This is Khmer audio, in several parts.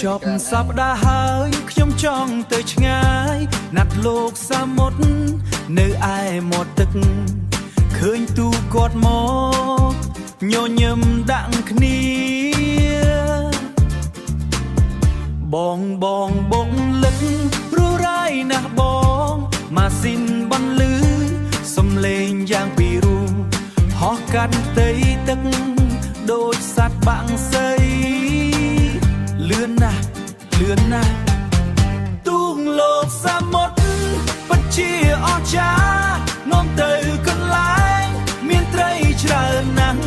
จบสัปดาห์หายខ្ញុំចង់ទៅឆ្ងាយណាត់លោកសមុទ្រនៅឯមាត់ទឹកឃើញទូគាត់មកញញឹមដាក់គ្នាបងបងលឹករੂរ៉ាយណាស់បងម៉ាស៊ីនបន្លឺសំឡេងយ៉ាងពីរោះហោះកាត់ផ្ទៃទឹកដូចសត្វបាំងសីលឿនណាស់ទូងលោកសមុទ្រពិតជាអស្ចារ្យនាំទៅកន្លែងមានត្រីច្រើនណាស់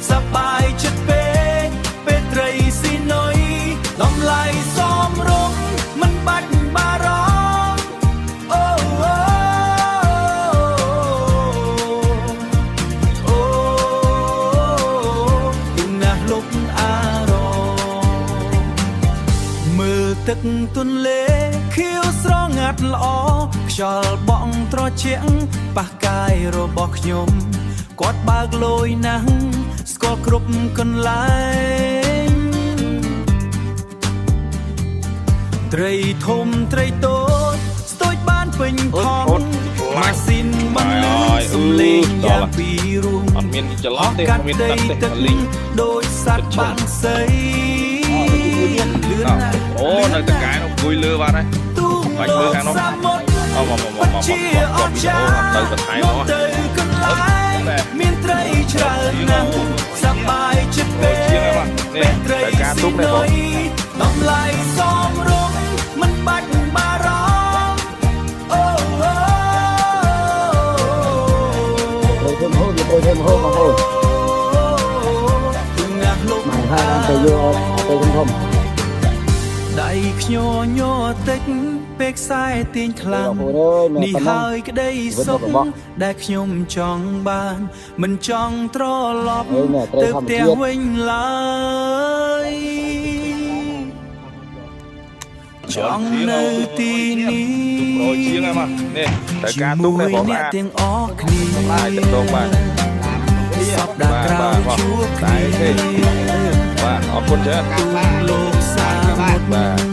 សប្បាយចិត្តពេកពេលត្រីស៊ីនុយតម្លៃសមរម្យមិនបាច់បារម្ភអូទូណាស់លុបអារម្មណ៍មើលទឹកទន្លេខៀវស្រងាត់ល្អខ្យល់បក់ត្រជាក់ប៉ះកាយរបស់ខ្ញុំគាត់បើកលយណាស់ស្គាល់គ្រប់កន្លែងត្រីធំត្រីតូចស្ទូចបានពេញថងម៉ាស៊ីនបន្លឺសំឡេងយ៉ាងពីរោះអត់មានចន្លោះទេអត់មានទឹកទេលីងដូចសត្វបាំងសីអូនៅតកែនោះអង្គុយលើបាត់ហើយបាច់មើលខាងនោះមកជាអស្ចារ្យទៅបន្ថែមមកមានត្រីច្រើនណាស់សប្បាយចិត្តពេកពេលត្រីស៊ីនុយតម្លៃសមរម្យមិនបាច់បារម្ភអូទៅធ្វើមហូបបងប្អូនងាស់លុបហើយទៅយកទៅធំដៃខ្ញញ័រតិចពេលខ្សែទាញខ្លាំងនេះហើយក្តីសុខដែលខ្ញុំចង់បានមិនចង់ត្រឡប់ទៅផ្ទះវិញឡើយចង់នៅទីនេះជាងហ្នឹងនេះតែការទុកនេះបងអ្នកទាំងអស់គ្នាឡាយទៅបាទសប្តាហ៍ក្រោយជួបគ្នាបាទអរគុណច្រើនលោកសាមុទ្រ